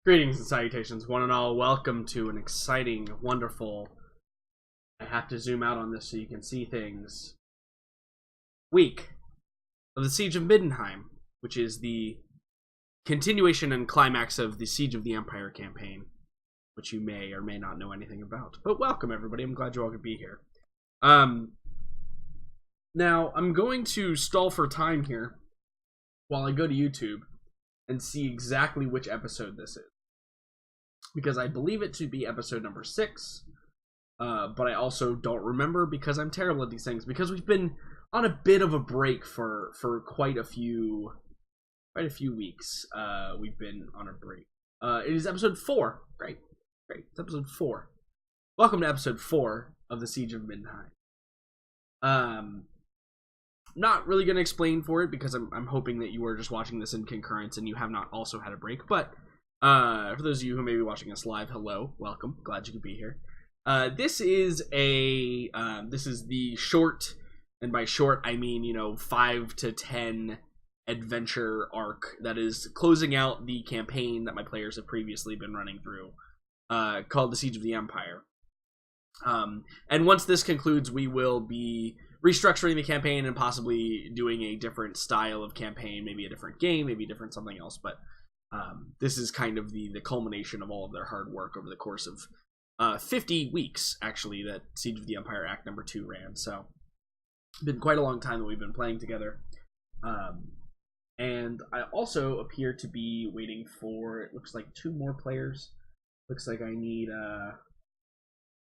Greetings and salutations, one and all. Welcome to an exciting, wonderful, I have to zoom out on this so you can see things, week of the Siege of Middenheim, which is the continuation and climax of the Siege of the Empire campaign, which you may or may not know anything about. But welcome, everybody. I'm glad you all could be here. Now, I'm going to stall for time here while I go to YouTube and see exactly which episode this is, because I believe it to be episode number 6, but I also don't remember because I'm terrible at these things, because we've been on a bit of a break for quite a few weeks. We've been on a break. It is episode 4. Great. It's episode 4. Welcome to episode 4 of the Siege of Middenheim. Not really going to explain for it because I'm hoping that you are just watching this in concurrence and you have not also had a break. But for those of you who may be watching us live, hello, welcome, glad you could be here. This is the short, and by short I mean 5 to 10 adventure arc that is closing out the campaign that my players have previously been running through, called the Siege of the Empire. And once this concludes, we will be restructuring the campaign and possibly doing a different style of campaign, maybe a different game, maybe a different something else. But this is kind of the culmination of all of their hard work over the course of 50 weeks, actually, that Siege of the Empire Act number 2 ran. So it's been quite a long time that we've been playing together. And I also appear to be waiting for, it looks like, 2 more players. Looks like I need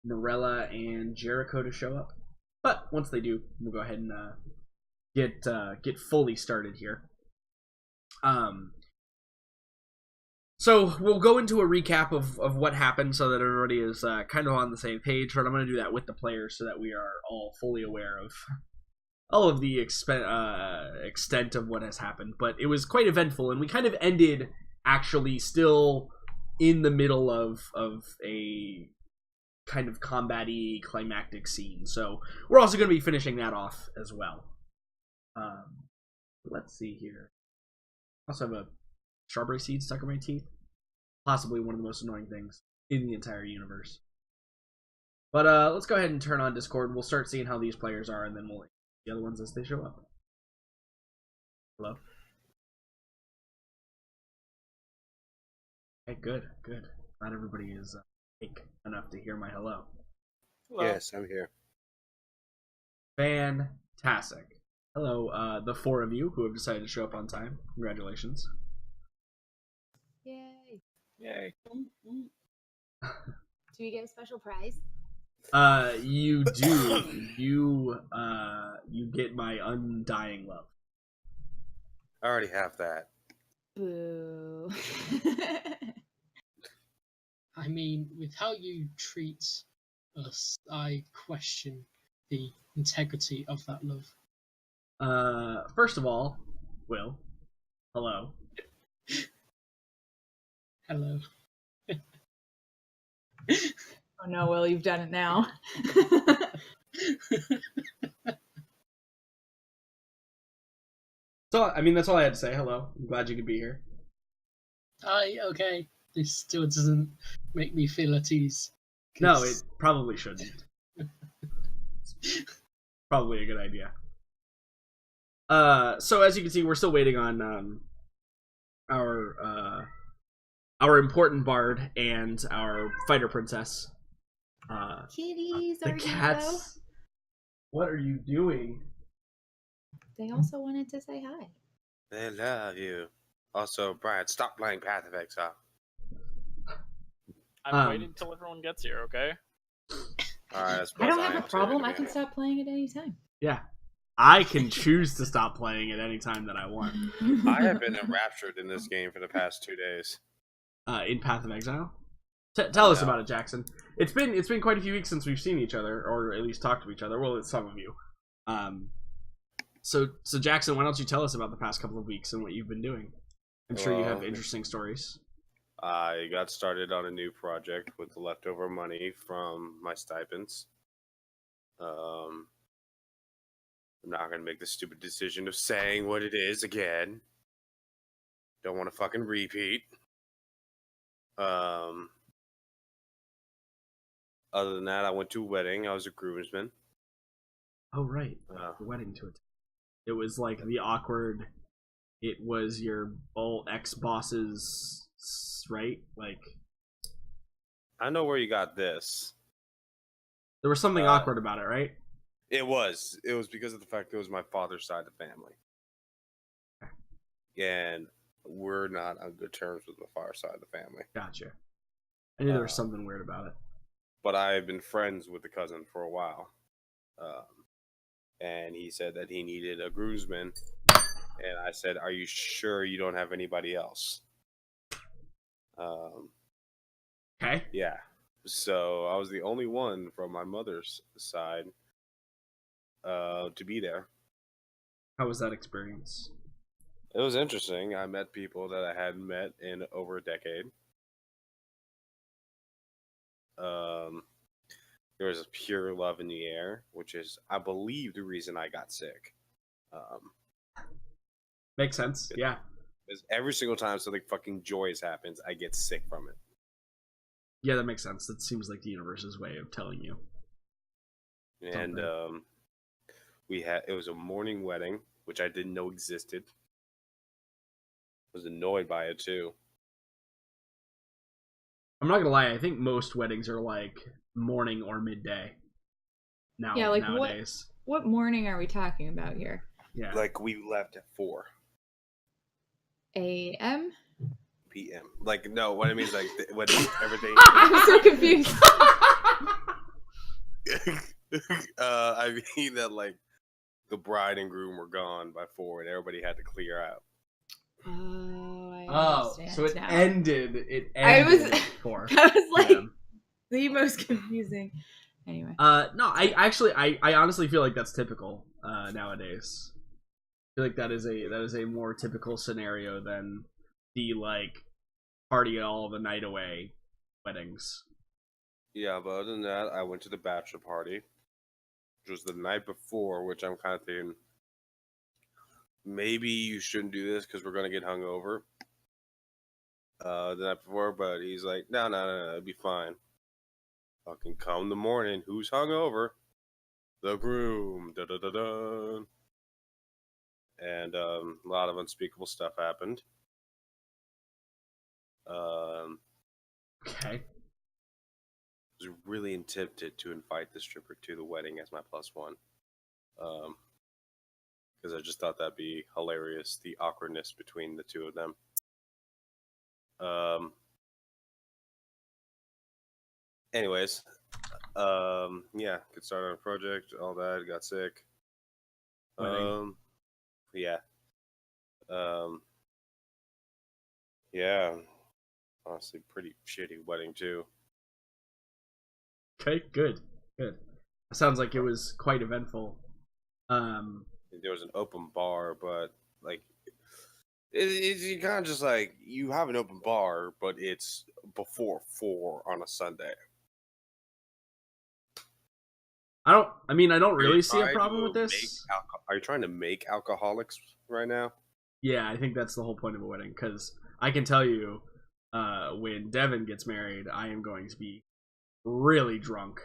Norella and Jericho to show up. But once they do, we'll go ahead and get fully started here. So we'll go into a recap of what happened so that everybody is kind of on the same page. But I'm going to do that with the players so that we are all fully aware of all of the extent of what has happened. But it was quite eventful, and we kind of ended actually still in the middle of a kind of combat-y climactic scene. So we're also going to be finishing that off as well. Let's see here. I also have a strawberry seed stuck in my teeth. Possibly one of the most annoying things in the entire universe. But let's go ahead and turn on Discord. We'll start seeing how these players are, and then we'll the other ones as they show up. Hello? Okay, good. Glad everybody is awake enough to hear my hello. Hello. Yes, I'm here. Fantastic. Hello, the 4 of you who have decided to show up on time. Congratulations. Yay. Do we get a special prize? You do. You get my undying love. I already have that. Boo. I mean, with how you treat us, I question the integrity of that love. First of all, Will, hello. Hello. Oh no, Will, you've done it now. So, I mean, that's all I had to say. Hello. I'm glad you could be here. Okay. This still doesn't make me feel at ease. No, it probably shouldn't. Probably a good idea. So as you can see, we're still waiting on our important bard and our fighter princess. Kitties, the are cats. you go? What are you doing? They also wanted to say hi. They love you. Also, Brian, stop playing Path of Exile. I'm waiting till everyone gets here, okay? Alright, I don't have a problem. I can stop playing at any time. Yeah. I can choose to stop playing at any time that I want. I have been enraptured in this game for the past 2 days. In Path of Exile? Tell us about it, Jackson. It's been quite a few weeks since we've seen each other, or at least talked to each other. Well, it's some of you. So Jackson, why don't you tell us about the past couple of weeks and what you've been doing? I'm sure you have interesting stories. I got started on a new project with the leftover money from my stipends. I'm not going to make the stupid decision of saying what it is again. Don't want to fucking repeat. Um, other than that, I went to a wedding. I was a groomsman. Oh right, the wedding to it. It was like the awkward. It was your old ex-boss's, right? Like, I know where you got this. there was something awkward about it, right? It was. It was because of the fact it was my father's side of the family. And we're not on good terms with the far side of the family. Gotcha. I knew there was something weird about it. But I had been friends with the cousin for a while. And he said that he needed a groomsman. And I said, "Are you sure you don't have anybody else?" Okay. Yeah. So I was the only one from my mother's side to be there. How was that experience? It was interesting. I met people that I hadn't met in over a decade. There was a pure love in the air, which is, I believe, the reason I got sick. Makes sense. Yeah. Because every single time something fucking joyous happens, I get sick from it. Yeah, that makes sense. That seems like the universe's way of telling you. And it was a morning wedding, which I didn't know existed. I was annoyed by it too. I'm not gonna lie, I think most weddings are like morning or midday. Nowadays. What morning are we talking about here? Yeah. Like we left at 4 A.M. p.m. Like no, what I mean is like when everything. I'm so confused. I mean that like the bride and groom were gone by 4, and everybody had to clear out. I understand so it now. ended. It I ended was- at 4. That was like Yeah. the most confusing. Anyway. No, I honestly feel like that's typical nowadays. I feel like that is a more typical scenario than the like party all the night away weddings. Yeah, but other than that, I went to the bachelor party, which was the night before, which I'm kind of thinking, maybe you shouldn't do this because we're going to get hungover the night before, but he's like, no, it'll be fine. Fucking come the morning, who's hungover? The groom, da-da-da-da. And a lot of unspeakable stuff happened. Okay. I was really tempted to invite the stripper to the wedding as my +1. Because I just thought that'd be hilarious, the awkwardness between the two of them. Anyways, yeah, could start on a project, all that, got sick. Yeah. Yeah. Honestly, pretty shitty wedding too. Okay, good. Sounds like it was quite eventful. There was an open bar, but like it's kind of just like you have an open bar, but it's before 4 on a Sunday. I don't really see a problem with this. Are you trying to make alcoholics right now? Yeah, I think that's the whole point of a wedding, because I can tell you, when Devin gets married, I am going to be really drunk.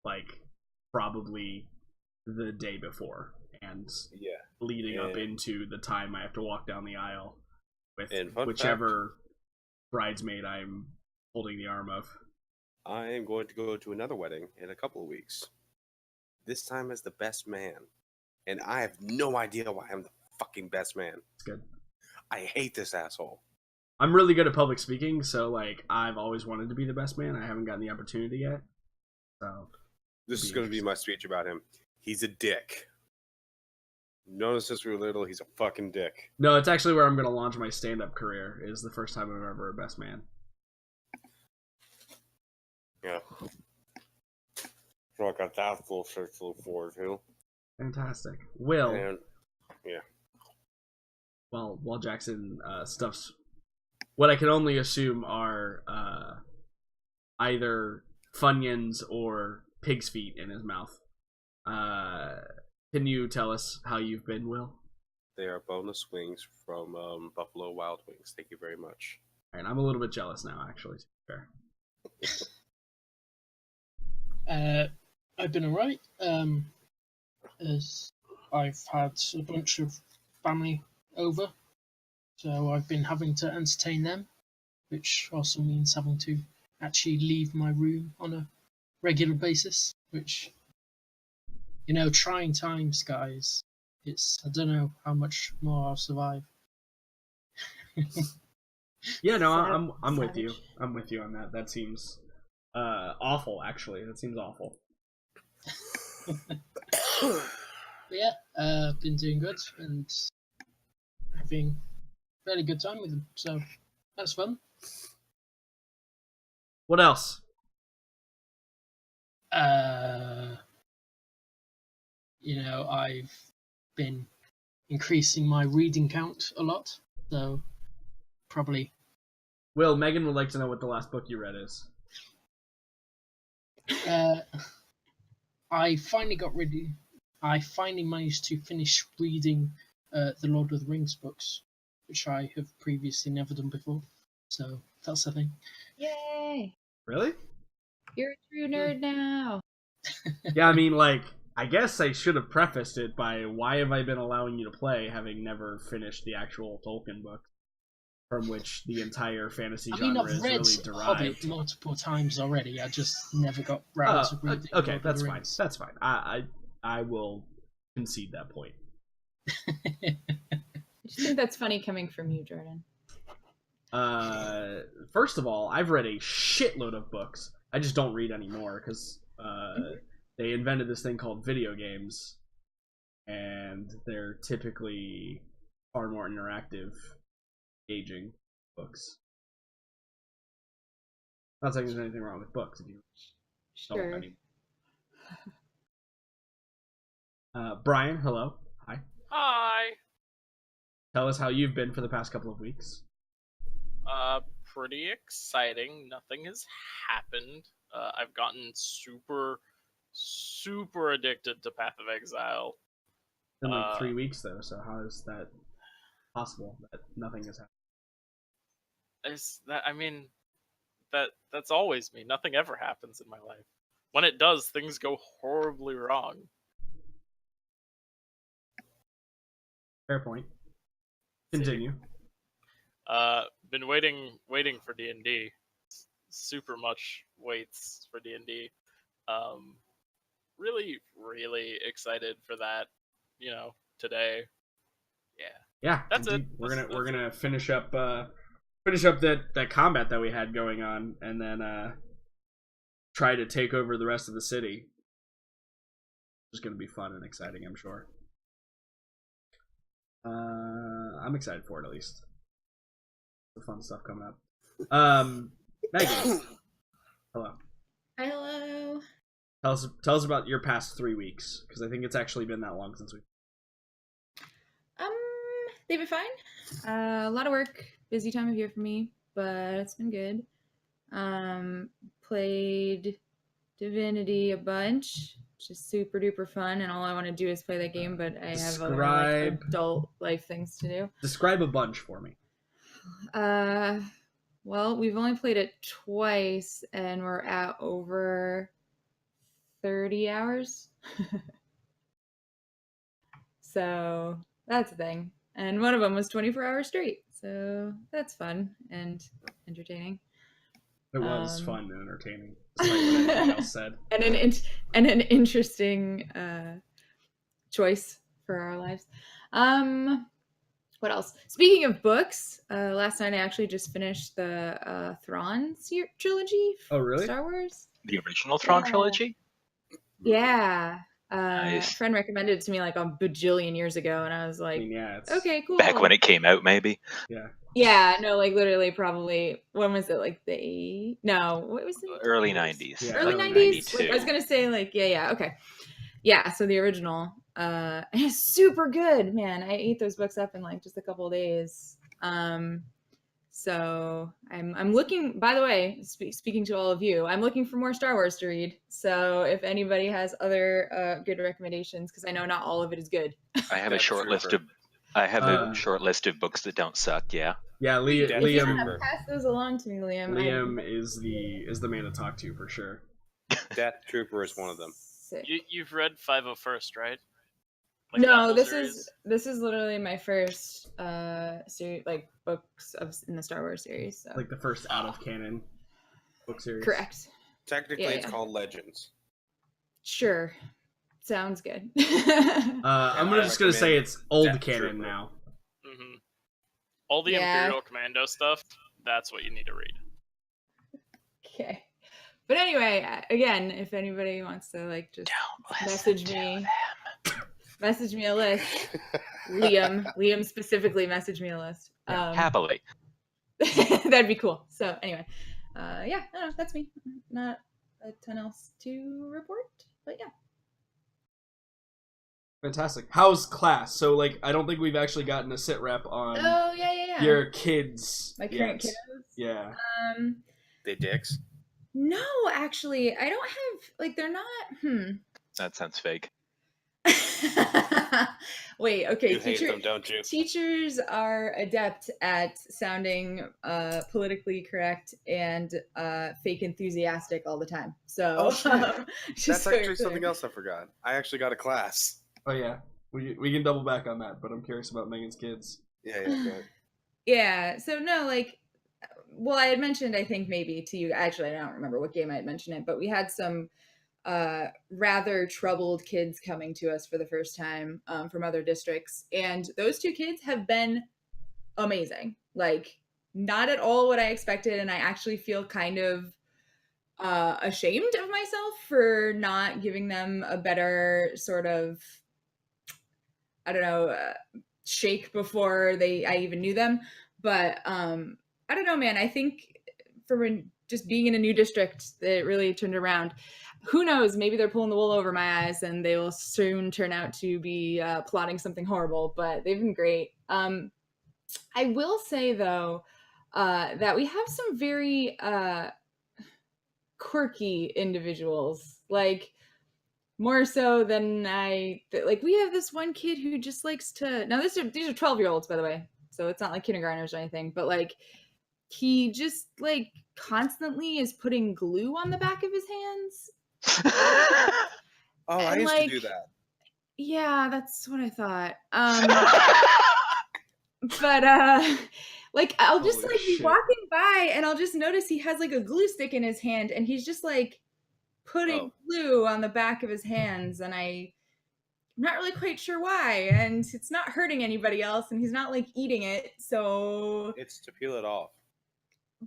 Like, probably the day before, and leading up into the time I have to walk down the aisle with whichever bridesmaid I'm holding the arm of. I am going to go to another wedding in a couple of weeks. This time as the best man. And I have no idea why I'm the fucking best man. It's good. I hate this asshole. I'm really good at public speaking, so like I've always wanted to be the best man. I haven't gotten the opportunity yet. So this is going to be my speech about him. He's a dick. Known us since we were little, he's a fucking dick. No, it's actually where I'm going to launch my stand-up career. Is the first time I'm ever a best man. Yeah. So I got that full shit to look forward to. Fantastic. Will. And, yeah. While Jackson stuffs what I can only assume are either Funyuns or pig's feet in his mouth. Can you tell us how you've been, Will? They are bonus wings from Buffalo Wild Wings. Thank you very much. And I'm a little bit jealous now, actually. To be fair. I've been alright. As I've had a bunch of family over, so I've been having to entertain them, which also means having to actually leave my room on a regular basis, which, trying times, guys. I don't know how much more I'll survive. Yeah, no, I'm with you. I'm with you on that. That seems awful, actually. That seems awful. But yeah, been doing good and having a fairly good time with them, so that's fun. What else? I've been increasing my reading count a lot, so probably. Will, Megan would like to know what the last book you read is. I finally managed to finish reading the Lord of the Rings books, which I have previously never done before. So that's the thing. Yay! Really? You're a true nerd now. Yeah, I mean, I guess I should have prefaced it by why have I been allowing you to play, having never finished the actual Tolkien book, from which the entire fantasy genre I've is read really derived. Hobbit multiple times already. I just never got round to reading. Okay, that's fine. That's fine. I will concede that point. I just think that's funny coming from you, Jordan. First of all, I've read a shitload of books. I just don't read anymore because they invented this thing called video games, and they're typically far more interactive, engaging books. Not saying there's anything wrong with books if you Sure. don't. Brian, hello. Hi. Hi. Tell us how you've been for the past couple of weeks. Pretty exciting. Nothing has happened. I've gotten super addicted to Path of Exile. It's been 3 weeks though, so how is that possible that nothing has happened? That's always me. Nothing ever happens in my life. When it does, things go horribly wrong. Fair point. Continue. Been waiting for D&D. Super much waits for D&D. Really excited for that. Today. Yeah, that's indeed. it. We're gonna finish up that combat that we had going on, and then try to take over the rest of the city. It's gonna be fun and exciting, I'm sure. I'm excited for it, at least. The fun stuff coming up. Megan, hello. Hi, hello. Tell us about your past 3 weeks, because I think it's actually been that long since we. They've been fine. A lot of work, busy time of year for me, but it's been good. Played Divinity a bunch, which is super duper fun, and all I want to do is play that game, but I have other adult life things to do. Describe a bunch for me. Well, we've only played it twice, and we're at over 30 hours. So that's a thing. And one of them was 24 hours straight. So that's fun and entertaining. It was fun and entertaining, despite what anything else said. And an interesting choice for our lives. What else? Speaking of books, last night I actually just finished the Thrawn trilogy. Oh, really? Star Wars? The original Thrawn trilogy? Yeah. Nice. A friend recommended it to me like a bajillion years ago, and I was like, it's... okay, cool. Back when it came out, maybe? Yeah. Yeah, no, like literally probably, when was it? Like what was it? Early 90s. Yeah, Early like 90s? Like, I was going to say like, yeah, okay. Yeah, so the original, it's super good, man. I ate those books up in like just a couple of days. So I'm looking, by the way, speaking to all of you, I'm looking for more Star Wars to read. So if anybody has other good recommendations, because I know not all of it is good. I have a short list of I have Uh, a short list of books that don't suck. Yeah. Yeah, Death If you Liam. Trooper. pass those along to me, Liam. Liam is the man to talk to for sure. Death Trooper is one of them. Sick. You've read 501st, right? Like that No, whole this series? is literally my first series, like books in the Star Wars series. So. Like the first out of canon book series. Correct. Technically, Yeah, it's yeah. called Legends. Sure. Sounds good. I'm I just gonna say recommend it's old Death canon Trooper. now. Mm-hmm. All the Yeah. Imperial Commando stuff, that's what you need to read. Okay. But anyway, again, if anybody wants to like just message me a list. Liam specifically message me a list. Happily. That'd be cool. So anyway, yeah, no, that's me. Not a ton else to report, but yeah. Fantastic. How's class? So like, I don't think we've actually gotten a sit rep on Oh yeah. your kids. My current yet. kiddos. Yeah. They dicks. No, actually, I don't have like they're not. That sounds fake. Wait, okay. You hate them, don't you? Teachers are adept at sounding politically correct and fake enthusiastic all the time. So Oh, shit. just That's so you're actually clear. something else I forgot. I actually got a class. Oh yeah. We can double back on that, but I'm curious about Megan's kids. Yeah, go ahead. Yeah. So no, like, well, I had mentioned, I think maybe to you. Actually, I don't remember what game I had mentioned it, but we had some rather troubled kids coming to us for the first time from other districts, and those two kids have been amazing. Like, not at all what I expected, and I actually feel kind of ashamed of myself for not giving them a better sort of, I don't know, shake before I even knew them. But I don't know, man. I think for just being in a new district, it really turned around. Who knows? Maybe they're pulling the wool over my eyes, and they will soon turn out to be plotting something horrible. But they've been great. I will say though that we have some very quirky individuals, like more so than like. We have this one kid who just likes to. Now these are 12-year-olds, by the way, so it's not like kindergartners or anything. But like, he just like constantly is putting glue on the back of his hands. Oh, I And, used like, to do that. Yeah, that's what I thought. But like, I'll just Holy like be shit. walking by and I'll just notice he has like a glue stick in his hand and he's just like putting glue on the back of his hands, and I'm not really quite sure why, and it's not hurting anybody else and he's not like eating it, so It's to peel it off.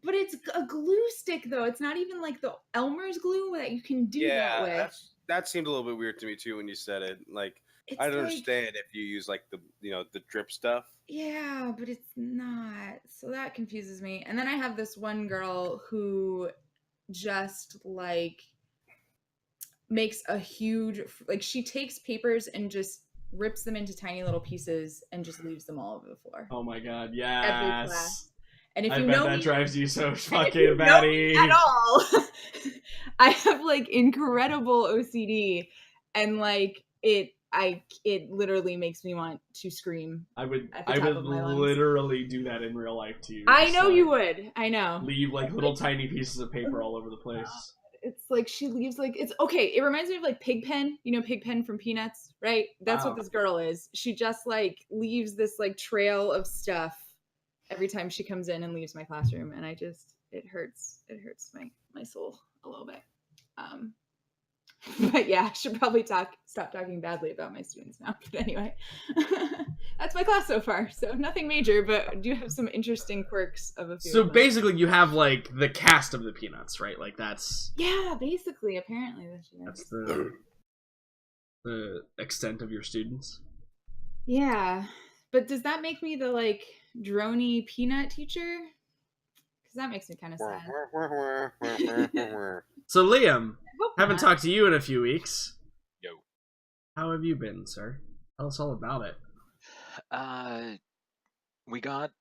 but it's a glue stick though. It's not even like the Elmer's glue that you can do that with. That seemed a little bit weird to me too when you said it. Like, It's I don't like- understand if you use like the the drip stuff. Yeah, but it's not. So that confuses me. And then I have this one girl who just like makes a huge, like, she takes papers and just rips them into tiny little pieces and just leaves them all over the floor. Oh my god, Every yes. class. And if I you bet know that me, drives you so if fucking you know batty. me at all, I have like incredible OCD, and like it literally makes me want to scream. I would at the top of my lungs. literally do that in real life to you. I Just, know like, you would. I know. leave like little tiny pieces of paper all over the place. It's like she leaves like, it's okay. It reminds me of like Pigpen, Pigpen from Peanuts, right? That's Wow. what this girl is. She just like leaves this like trail of stuff every time she comes in and leaves my classroom, and it hurts my soul a little bit. But yeah, I should probably stop talking badly about my students now. But anyway, that's my class so far. So nothing major, but I do have some interesting quirks of a few. So of them. basically, you have like the cast of the Peanuts, right? Like that's basically, apparently that's the extent of your students. Yeah, but does that make me the like droney peanut teacher? Because that makes me kind of sad. So Liam, Hope haven't not. talked to you in a few weeks. Yo. How have you been, sir? Tell us all about it. We got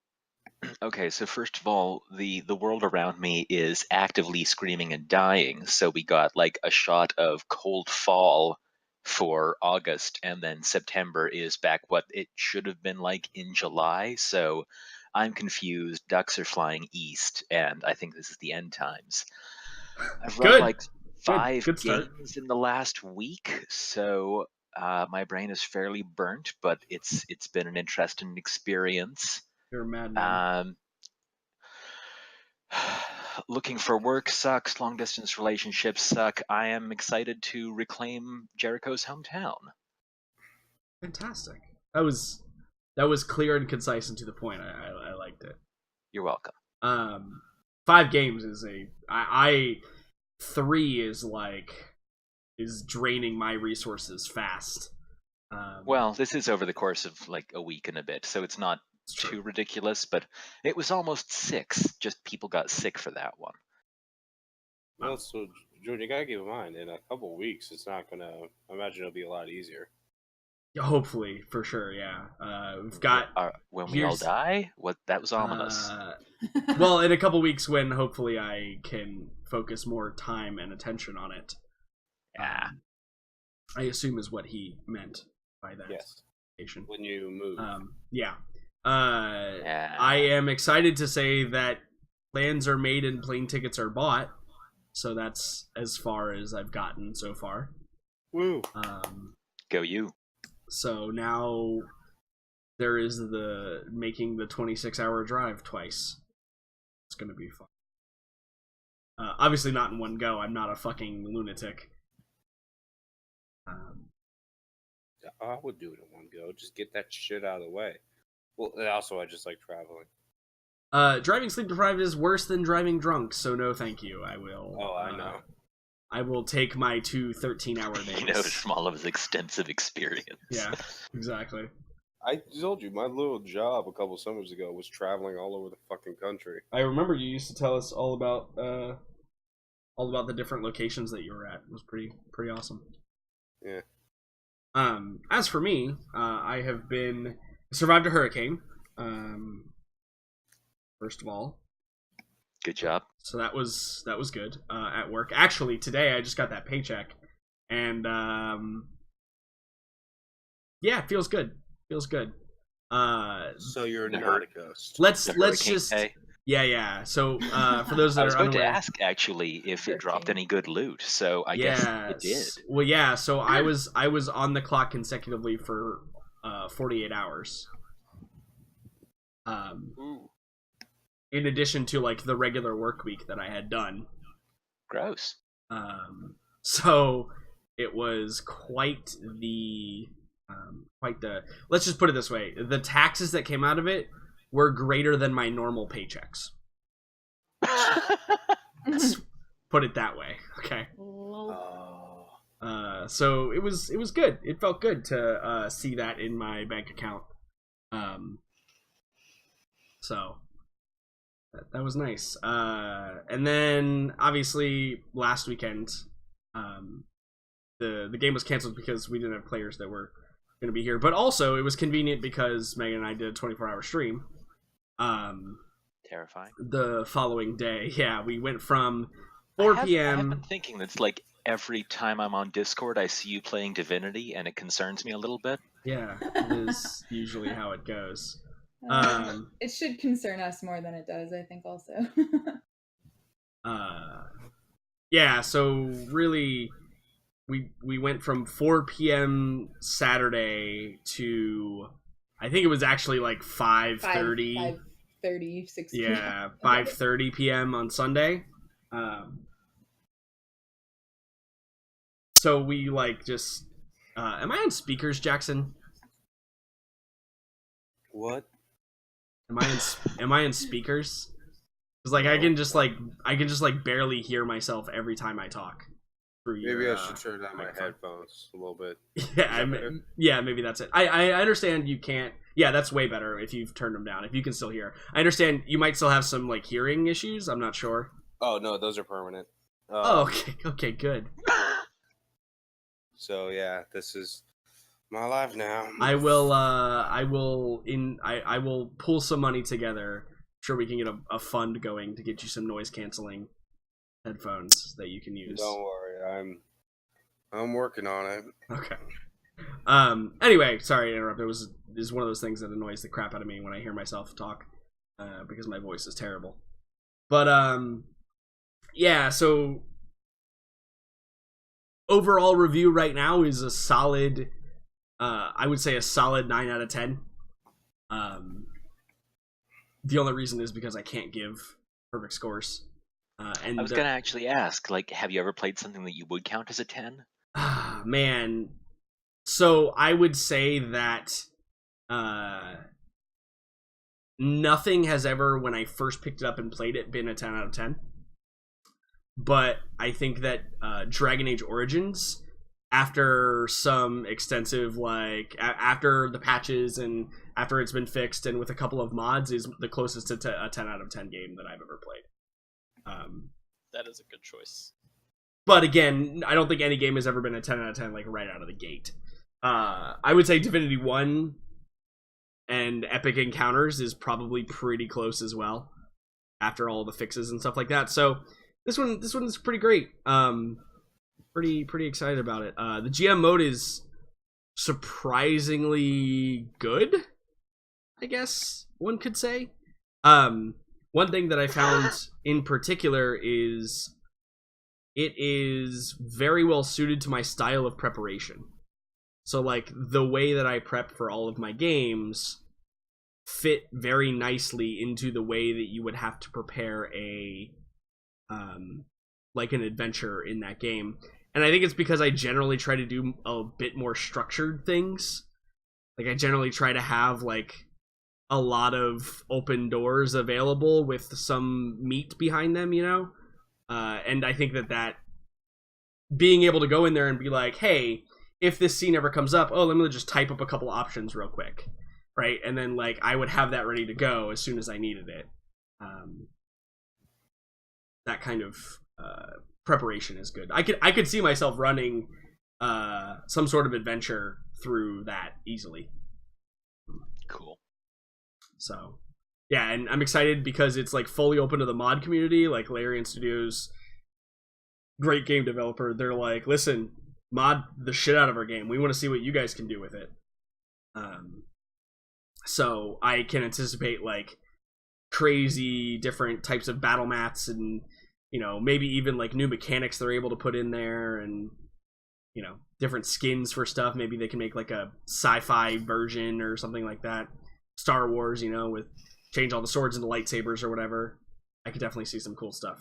okay. So first of all, the world around me is actively screaming and dying. So we got like a shot of Cold Fall for August, and then September is back what it should have been like in July. So I'm confused. Ducks are flying east, and I think this is the end times. I've run Good. like 5 Good start. games in the last week, so my brain is fairly burnt, but it's been an interesting experience. You're a madman. Looking for work sucks. Long distance relationships suck. I am excited to reclaim Jericho's hometown. Fantastic. That was clear and concise and to the point. I liked it. You're welcome. 5 games is I 3 is draining my resources fast. Well, this is over the course of like a week and a bit, so it's not too ridiculous, but it was almost 6. Just people got sick for that one. Well, so Jordan, you gotta keep in mind, in a couple of weeks, it's not gonna. I imagine it'll be a lot easier. Hopefully, for sure, yeah. We've got when we all die. What that was ominous. Well, in a couple weeks, when hopefully I can focus more time and attention on it. Yeah, I assume is what he meant by that. Yes. Location. When you move. Yeah. Yeah. I am excited to say that plans are made and plane tickets are bought. So that's as far as I've gotten so far. Woo. Go you. So now there is the making the 26-hour drive twice. It's going to be fun. Obviously not in one go. I'm not a fucking lunatic. I would do it in one go. Just get that shit out of the way. Well, also, I just like traveling. Driving sleep deprived is worse than driving drunk, so no thank you. I will. Oh, I know. I will take my 2 13-hour days. You know, from all of his extensive experience. Yeah, exactly. I told you, my little job a couple summers ago was traveling all over the fucking country. I remember you used to tell us all about the different locations that you were at. It was pretty awesome. Yeah. As for me, I have survived a hurricane. First of all, good job. So that was good. At work, actually, today I just got that paycheck, and yeah, it feels good. So you're not a ghost. Let's just pay? Yeah. So for those that I was are going unaware, to ask actually if it dropped any good loot. So I guess it did. Well, yeah. So I was on the clock consecutively for 48 hours. In addition to like the regular work week that I had done. Gross. So it was quite the let's just put it this way, the taxes that came out of it were greater than my normal paychecks. Let's put it that way. Okay. So it was good. It felt good to see that in my bank account. So that was nice. And then obviously last weekend, the game was canceled because we didn't have players that were going to be here. But also it was convenient because Megan and I did a 24-hour stream. Terrifying. The following day, yeah, we went from 4 p.m. I've been thinking that's like every time I'm on Discord, I see you playing Divinity, and it concerns me a little bit. Yeah, it is usually how it goes. It should concern us more than it does, I think, also. Yeah, so really, we went from 4 p.m. Saturday to, I think it was actually like 5:30. 5:30, 6 p.m. Yeah, 5:30 p.m. on Sunday. So we like just, am I on speakers, Jackson? What? Am I in speakers? Because like I can just like barely hear myself every time I talk. Maybe I should turn down my headphones a little bit. Yeah, maybe that's it. I understand you can't. Yeah, that's way better if you've turned them down. If you can still hear, I understand you might still have some like hearing issues. I'm not sure. Oh no, those are permanent. Okay, good. So yeah, this is my life now. I will pull some money together. Sure, we can get a fund going to get you some noise canceling headphones that you can use. Don't worry, I'm working on it. Okay. Anyway, sorry to interrupt. It is one of those things that annoys the crap out of me when I hear myself talk, because my voice is terrible. But yeah. So overall review right now is a solid. I would say a solid 9 out of 10. The only reason is because I can't give perfect scores. And I was gonna actually ask, like, have you ever played something that you would count as a 10? Man, so I would say that nothing has ever, when I first picked it up and played it, been a 10 out of 10. But I think that Dragon Age Origins, after some extensive, like, after the patches and after it's been fixed and with a couple of mods, is the closest to a 10 out of 10 game that I've ever played. That is a good choice. But again, I don't think any game has ever been a 10 out of 10, like, right out of the gate. I would say Divinity 1 and Epic Encounters is probably pretty close as well, after all the fixes and stuff like that. So this one is pretty great. Pretty excited about it. The GM mode is surprisingly good, I guess one could say. One thing that I found in particular is it is very well suited to my style of preparation. So, like, the way that I prep for all of my games fit very nicely into the way that you would have to prepare like an adventure in that game. And I think it's because I generally try to do a bit more structured things. Like, I generally try to have, like, a lot of open doors available with some meat behind them, you know? And I think that being able to go in there and be like, hey, if this scene ever comes up, let me just type up a couple options real quick, right? And then, like, I would have that ready to go as soon as I needed it. That kind of preparation is good. I could see myself running some sort of adventure through that easily. Cool. So, yeah, and I'm excited because it's, like, fully open to the mod community. Like, Larian Studios, great game developer, they're like, listen, mod the shit out of our game. We want to see what you guys can do with it. So I can anticipate, like, crazy different types of battle mats and, you know, maybe even, like, new mechanics they're able to put in there and, you know, different skins for stuff. Maybe they can make, like, a sci-fi version or something like that. Star Wars, you know, with change all the swords into lightsabers or whatever. I could definitely see some cool stuff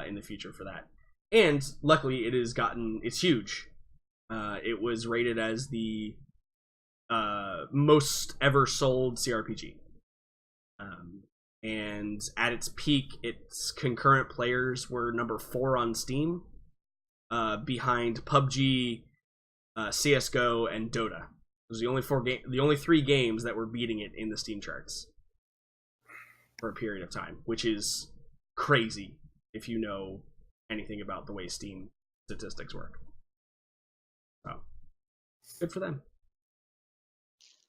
in the future for that. And luckily, it's huge. It was rated as the most ever sold CRPG. And at its peak, its concurrent players were number 4 on Steam, behind PUBG, CSGO, and Dota. Those are the only 3 games that were beating it in the Steam charts for a period of time, which is crazy if you know anything about the way Steam statistics work. So, good for them.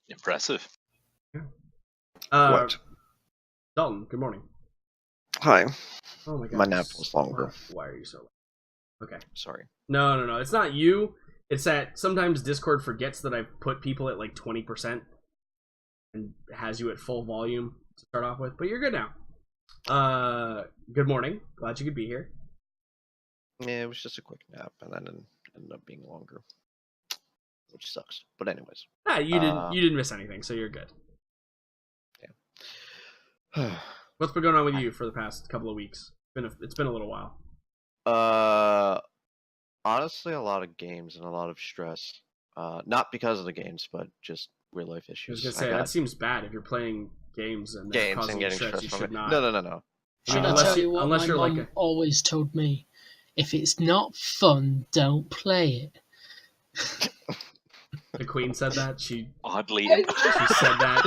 Impressive. Yeah. What? Dalton, good morning. Hi. Oh my god. My nap was longer. Why are you so late? Okay. Sorry. No. It's not you. It's that sometimes Discord forgets that I've put people at like 20% and has you at full volume to start off with. But you're good now. Good morning. Glad you could be here. Yeah, it was just a quick nap, and then it ended up being longer, which sucks. But anyways. You didn't miss anything, so you're good. Yeah. What's been going on with you for the past couple of weeks? It's been a little while. Honestly, a lot of games and a lot of stress. Not because of the games, but just real life I was issues. gonna say that seems bad if you're playing games and they're Games causing and you getting stress. stress You from should it. not. No. Should Unless I tell you- you what unless my you're like mum always told me? If it's not fun, don't play it. The Queen said that. She Oddly, said that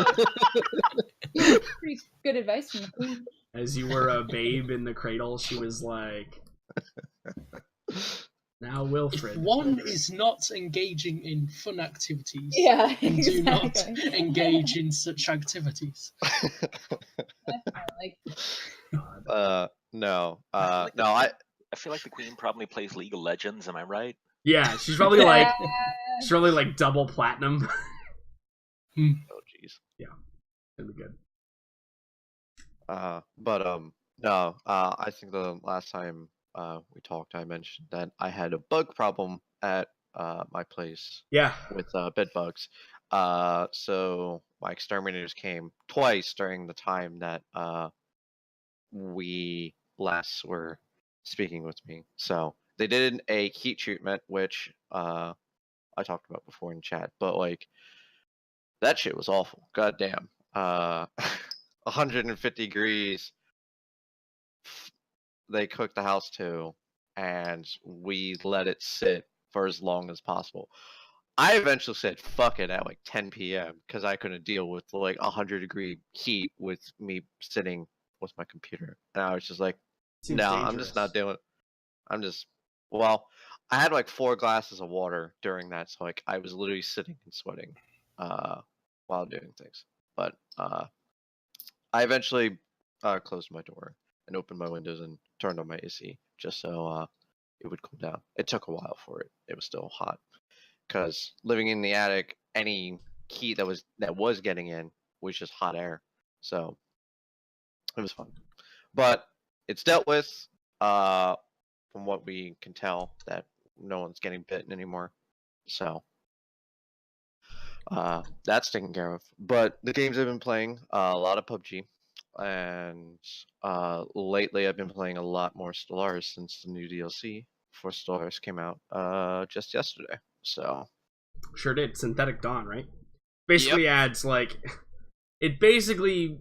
Pretty good advice from the queen. as you were a babe in the cradle. She was like, "Now, If Wilfred." one is not engaging in fun activities, Yeah, then do not exactly. engage in such activities. Like, No. I feel like No. I I feel like the Queen probably plays League of Legends. Am I right? Yeah, she's probably like double platinum. Oh jeez. It'll be good. No. I think the last time we talked, I mentioned that I had a bug problem at my place Yeah. with bed bugs. So my exterminators came twice during the time that we last were speaking with me. So they did a heat treatment, which I talked about before in chat, but like that shit was awful. God damn. 150 degrees. They cooked the house to, and we let it sit for as long as possible. I eventually said fuck it at like 10 p.m. because I couldn't deal with like 100-degree heat with me sitting with my computer, and I was just like, Seems no, dangerous. I'm just not doing it. I'm just well, I had like 4 glasses of water during that, so like I was literally sitting and sweating while doing things. But I eventually closed my door and opened my windows and turned on my AC just so it would cool down. It took a while for it. It was still hot because living in the attic, any heat that was getting in was just hot air. So it was fun, but it's dealt with. From what we can tell, that no one's getting bitten anymore. So that's taken care of. But the games I've been playing, a lot of PUBG, and lately I've been playing a lot more Stellaris since the new DLC for Stellaris came out just yesterday. So Sure did. Synthetic Dawn, right? Basically adds like it basically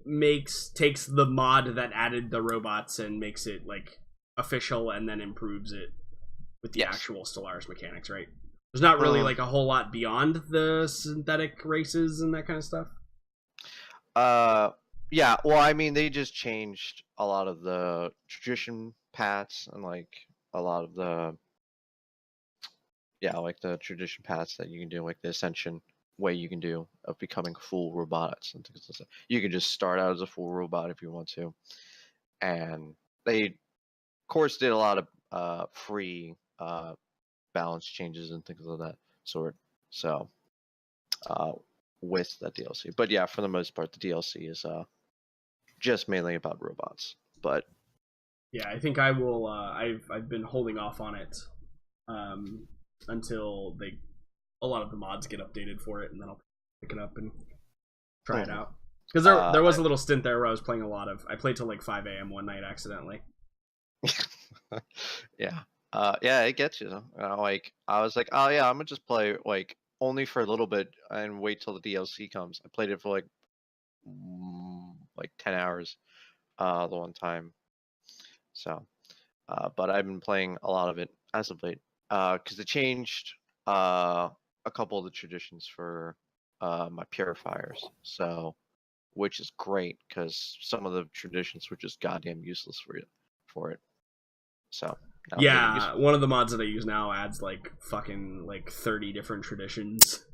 takes the mod that added the robots and makes it like official and then improves it with the actual Stellaris mechanics, right? There's not really like a whole lot beyond the synthetic races and that kind of stuff. Yeah, well, I mean, they just changed a lot of the tradition paths and like a lot of the like the tradition paths that you can do, like the ascension way you can do of becoming full robots and things like that. You can just start out as a full robot if you want to, and they, of course, did a lot of free balance changes and things of that sort. So, with that DLC, but yeah, for the most part, the DLC is just mainly about robots. But yeah, I think I will. I've been holding off on it until a lot of the mods get updated for it, and then I'll pick it up and try it out. Because there was a little stint there where I was playing I played till like 5 a.m. one night accidentally. yeah, it gets you. Like I was like, oh yeah, I'm gonna just play like only for a little bit and wait till the DLC comes. I played it for like 10 hours the one time. So, but I've been playing a lot of it as of late because they changed a couple of the traditions for my purifiers. So, which is great because some of the traditions were just goddamn useless for it. So. Yeah, one of the mods that I use now adds like fucking like 30 different traditions.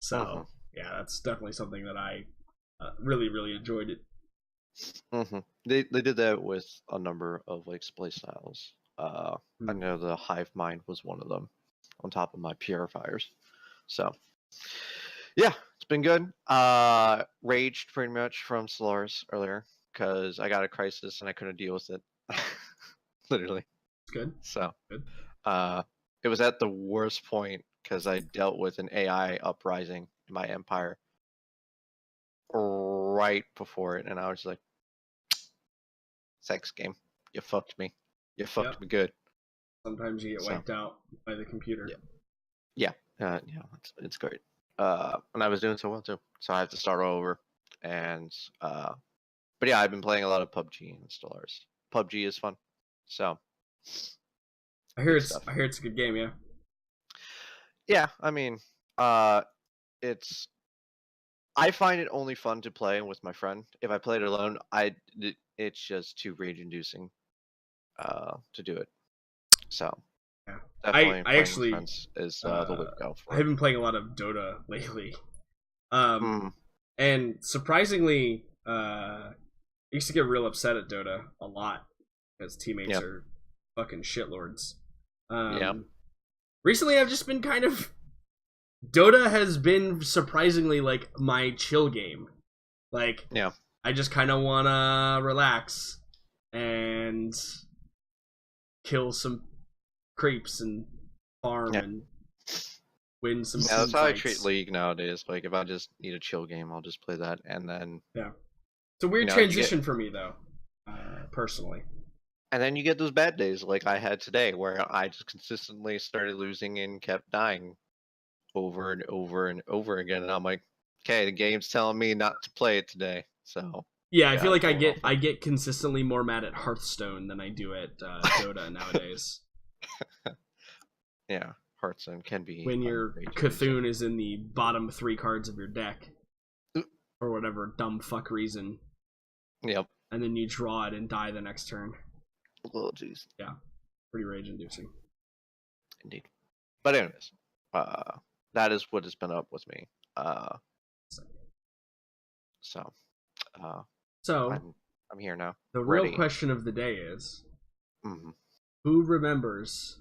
So yeah, that's definitely something that I really enjoyed it. They did that with a number of like play styles. I know the Hive Mind was one of them, on top of my purifiers. So yeah, it's been good. Raged pretty much from Stellaris earlier because I got a crisis and I couldn't deal with it. Literally. Good. So good. It was at the worst point because I dealt with an AI uprising in my empire right before it, and I was like, sex game, you fucked me. You fucked me good. Sometimes you get wiped out by the computer. Yeah, it's great. And I was doing so well too, so I had to start over. And but yeah, I've been playing a lot of PUBG and Stellaris. PUBG is fun, so I hear it's a good game. Yeah, I mean, it's. I find it only fun to play with my friend. If I play it alone, it's just too rage-inducing to do it. So yeah, definitely I actually with friends is the way to go. I've been playing a lot of Dota lately, and surprisingly, I used to get real upset at Dota a lot because teammates are fucking shitlords. recently I've just been kind of Dota has been surprisingly like my chill game. Like, Yeah. I just kind of wanna relax and kill some creeps and farm and win some. Yeah, that's team how I fights. treat League nowadays. Like, if I just need a chill game, I'll just play that, and then It's a weird you transition for me though, personally. and then you get those bad days like I had today, where I just consistently started losing and kept dying over and over and over again, and I'm like, okay, the game's telling me not to play it today, so. Yeah, I Yeah, feel like I it's all get consistently more mad at Hearthstone than I do at Dota nowadays. Yeah, Hearthstone can be When your underrated. Cthulhu is in the bottom 3 cards of your deck, for whatever dumb fuck reason, Yep. and then you draw it and die the next turn. Oh, jeez. Pretty rage-inducing. Indeed. But anyways, that is what has been up with me. So, So, I'm here now. the real ready. question of the day is, hmm who remembers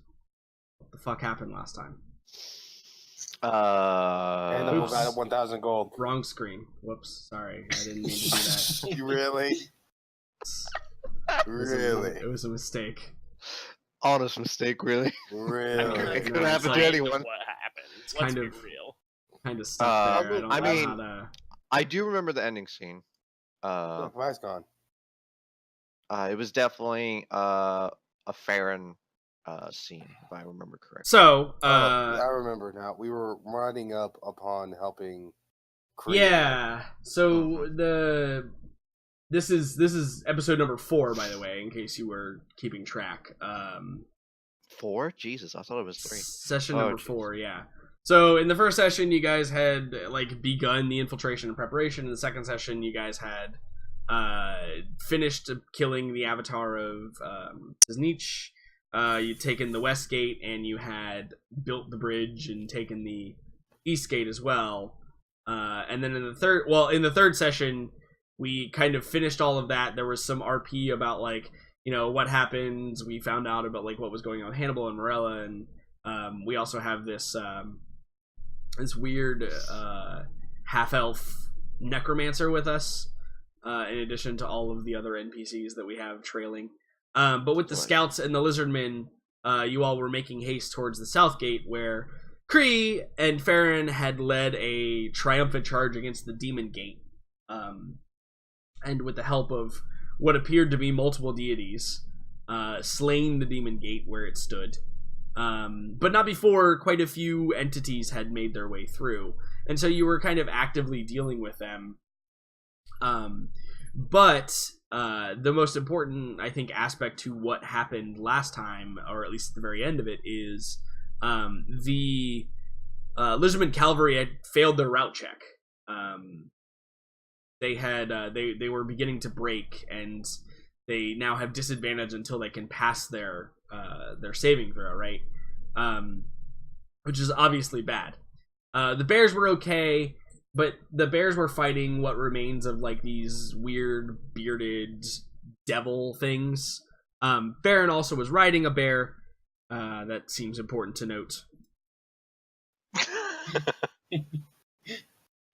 what the fuck happened last time? And Uh, almost at 1,000 gold. Wrong screen. Whoops. Sorry. I didn't mean to do that. You really? Really? It was a mistake. honest mistake, really. Really? It could No, happen it's to like- anyone. What happened? Let's kind be of- real. Kind of stuck there. I I don't mean- know how to... I do remember the ending scene. Look, mine's gone. It was definitely a Farron scene, if I remember correctly. So, I remember now. We were riding up upon helping. Kree. yeah. So this is episode number 4, by the way, in case you were keeping track. 4? Jesus, I thought it was 3. Session Oh, number jeez. 4, yeah. So in the first session, you guys had like begun the infiltration and preparation. In the second session, you guys had finished killing the avatar of Znich. You'd taken the west gate, and you had built the bridge and taken the east gate as well. And then in the third session, we kind of finished all of that. There was some RP about like, you know, what happened. We found out about like what was going on with Hannibal and Morella, and we also have this this weird half-elf necromancer with us, in addition to all of the other NPCs that we have trailing. But with the Right. scouts and the lizardmen, you all were making haste towards the south gate, where Kree and Farron had led a triumphant charge against the demon gate. And with the help of what appeared to be multiple deities, slain the demon gate where it stood. But not before quite a few entities had made their way through. And so you were kind of actively dealing with them. But the most important, I think, aspect to what happened last time, or at least at the very end of it, is the Lizardman Cavalry had failed their route check. They had they were beginning to break, and they now have disadvantage until they can pass their saving throw, right? Which is obviously bad. The bears were okay, but the bears were fighting what remains of like these weird bearded devil things. Baron also was riding a bear. That seems important to note.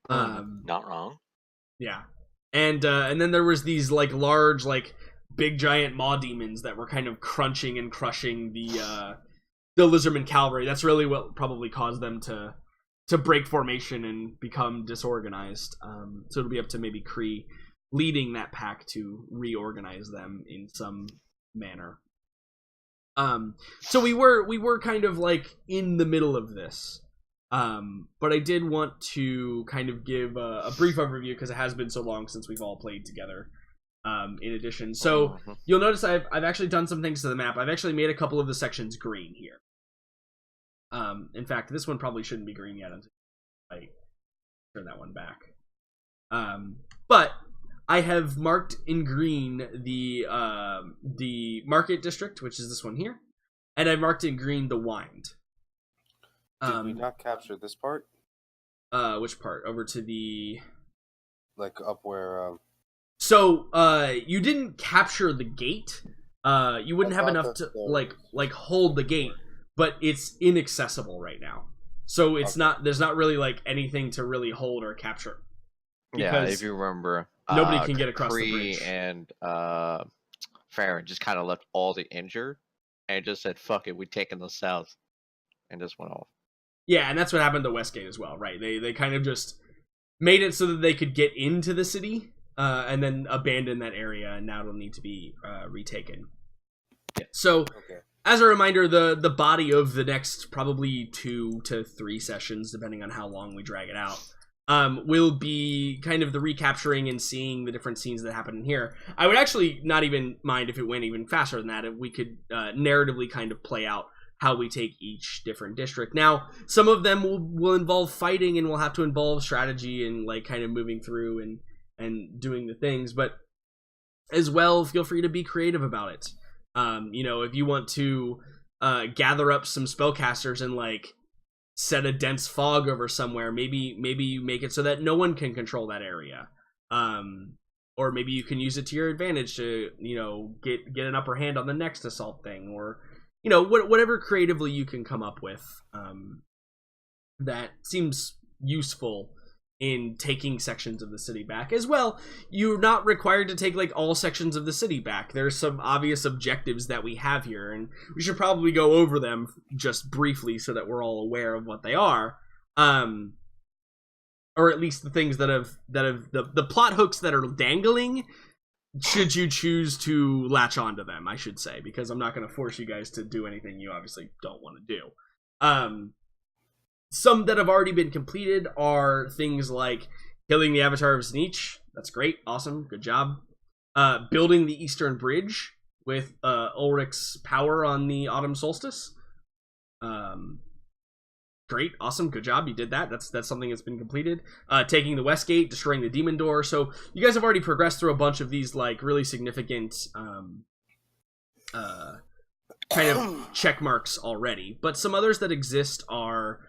Not wrong. Yeah, and then there was these like large, like big giant maw demons that were kind of crunching and crushing the Lizardman Cavalry. That's really what probably caused them to break formation and become disorganized. So it'll be up to maybe Kree leading that pack to reorganize them in some manner. So we were kind of like in the middle of this. But I did want to kind of give a brief overview because it has been so long since we've all played together. In addition, so you'll notice I've actually done some things to the map. I've actually made a couple of the sections green here. In fact, this one probably shouldn't be green yet until I turn that one back. But I have marked in green the market district, which is this one here, and I marked in green the wind. Did we not capture this part? Which part? Over to the... Like up where... So, you didn't capture the gate. You wouldn't I have thought enough that's to, the- like hold the gate. but it's inaccessible right now. So it's Okay. not, there's not really like anything to really hold or capture. Yeah, Because if you remember, nobody can get across the Kree bridge. and Farron just kind of left all the injured and just said, "Fuck it, we taking the south," and just went off. Yeah, and that's what happened to Westgate as well, right? They kind of just made it so that they could get into the city, and then abandon that area, and now it'll need to be retaken. So, Okay. as a reminder, the body of the next probably 2 to 3 sessions, depending on how long we drag it out, will be kind of the recapturing and seeing the different scenes that happen in here. I would actually not even mind if it went even faster than that, if we could narratively kind of play out how we take each different district. Now, some of them will involve fighting and will have to involve strategy and like kind of moving through and doing the things, but as well, feel free to be creative about it. If you want to gather up some spellcasters and like set a dense fog over somewhere, maybe you make it so that no one can control that area. Or maybe you can use it to your advantage to, get an upper hand on the next assault thing, or whatever creatively you can come up with that seems useful in taking sections of the city back. As well, you're not required to take like all sections of the city back. There's some obvious objectives that we have here, and we should probably go over them just briefly so that we're all aware of what they are. Or at least the things that have the plot hooks that are dangling, should you choose to latch onto them, I should say, because I'm not going to force you guys to do anything you obviously don't want to do. Some that have already been completed are things like killing the Avatar of Sneech. That's great. Awesome. Good job. Building the Eastern Bridge with Ulrich's power on the Autumn Solstice. Great. Awesome. Good job. You did that. That's something that's been completed. Taking the West Gate, destroying the Demon Door. So you guys have already progressed through a bunch of these like really significant kind of check marks already. But some others that exist are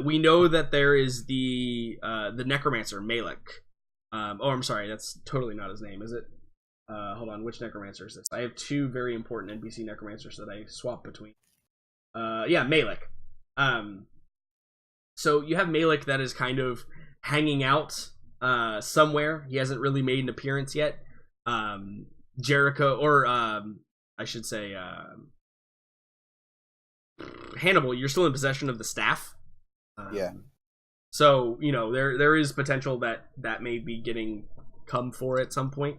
we know that there is the Necromancer, Malek. I'm sorry, that's totally not his name, is it? Hold on, which Necromancer is this? I have 2 very important NPC Necromancers that I swap between. Malek. So you have Malek that is kind of hanging out somewhere. He hasn't really made an appearance yet. Jericho, or I should say Hannibal, you're still in possession of the staff. Yeah. So, there is potential that may be come for at some point.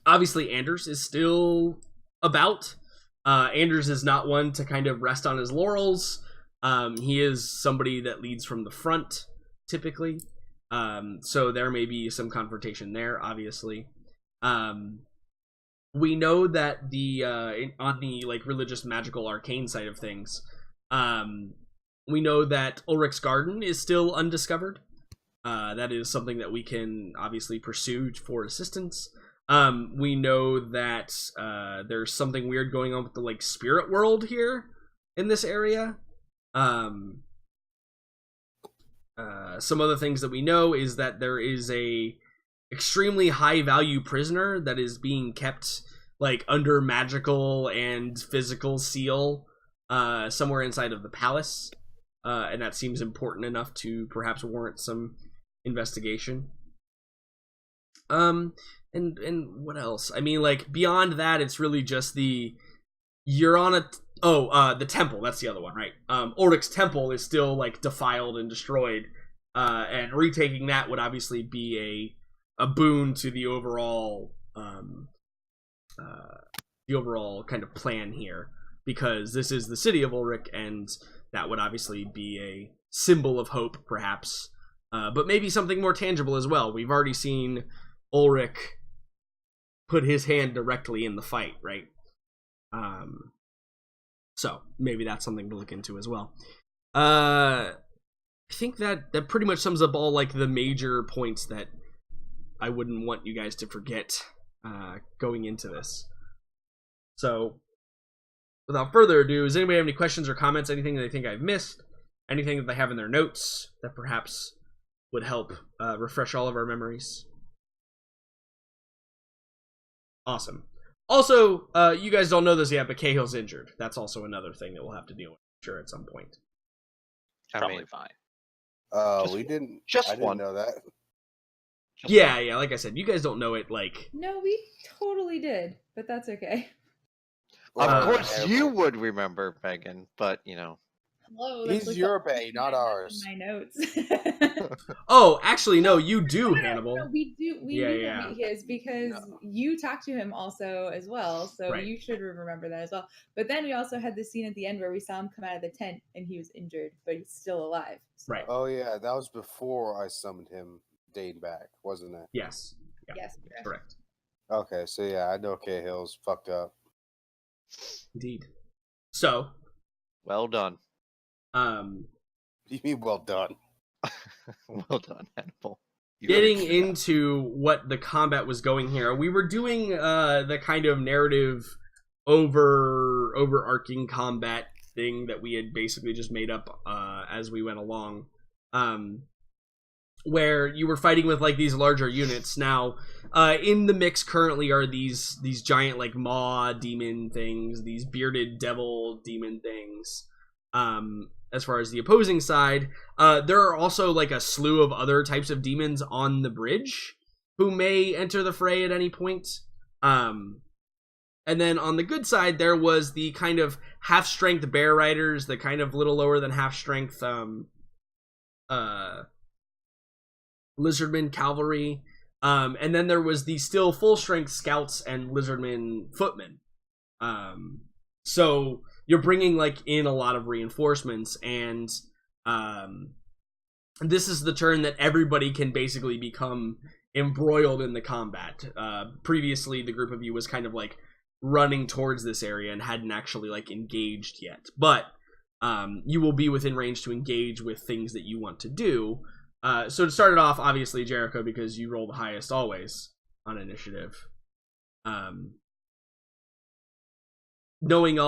Obviously, Anders is still about. Anders is not one to kind of rest on his laurels. He is somebody that leads from the front, typically. So there may be some confrontation there, obviously. We know that on the like religious, magical, arcane side of things, we know that Ulrich's Garden is still undiscovered. That is something that we can obviously pursue for assistance. We know that there's something weird going on with the like spirit world here in this area. Some other things that we know is that there is a extremely high value prisoner that is being kept like under magical and physical seal somewhere inside of the palace, and that seems important enough to perhaps warrant some investigation. And what else? I mean, like beyond that, it's really just the temple. That's the other one, right? Ulrich's temple is still like defiled and destroyed, and retaking that would obviously be a boon to the overall kind of plan here, because this is the city of Ulrich, and that would obviously be a symbol of hope, perhaps, but maybe something more tangible as well. We've already seen Ulrich put his hand directly in the fight, right? So maybe that's something to look into as well. I think that pretty much sums up all like the major points that I wouldn't want you guys to forget going into this. So without further ado, does anybody have any questions or comments? Anything that they think I've missed? Anything that they have in their notes that perhaps would help refresh all of our memories? Awesome. Also, you guys don't know this yet, but Cahill's injured. That's also another thing that we'll have to deal with, I'm sure, at some point. Probably fine. Just- We didn't. just I didn't one. know that. Just Yeah, one. yeah. Like I said, you guys don't know it. Like, No, we totally did, but that's okay. Of Uh, course you would remember, Megan, but you know. Hello, He's like your the bay, only not thing I have ours. in my notes. oh, actually, no, you do, Hannibal. No, we do. We Yeah, knew yeah. that his because you talked to him also as well, so Right. you should remember that as well. But then we also had the scene at the end where we saw him come out of the tent and he was injured, but he's still alive. So, Right. Oh yeah, that was before I summoned him. Dating back, wasn't it? Yes. Yeah. Yes. Correct. Okay, so yeah, I know Cahill's fucked up. Indeed. So, Well done. You mean well done? Well done, Hannibal. getting into what the combat was going here, we were doing the kind of narrative overarching combat thing that we had basically just made up as we went along, where you were fighting with like these larger units. Now in the mix currently are these giant like maw demon things, these bearded devil demon things. As far as the opposing side, there are also like a slew of other types of demons on the bridge who may enter the fray at any point. And then on the good side, there was the kind of half-strength bear riders, the kind of little lower than half-strength lizardmen cavalry. And then there was the still full-strength scouts and lizardmen footmen. So you're bringing like in a lot of reinforcements, and this is the turn that everybody can basically become embroiled in the combat. Previously, the group of you was kind of like running towards this area and hadn't actually like engaged yet, but you will be within range to engage with things that you want to do. So to start it off, obviously Jericho, because you roll the highest always on initiative. Having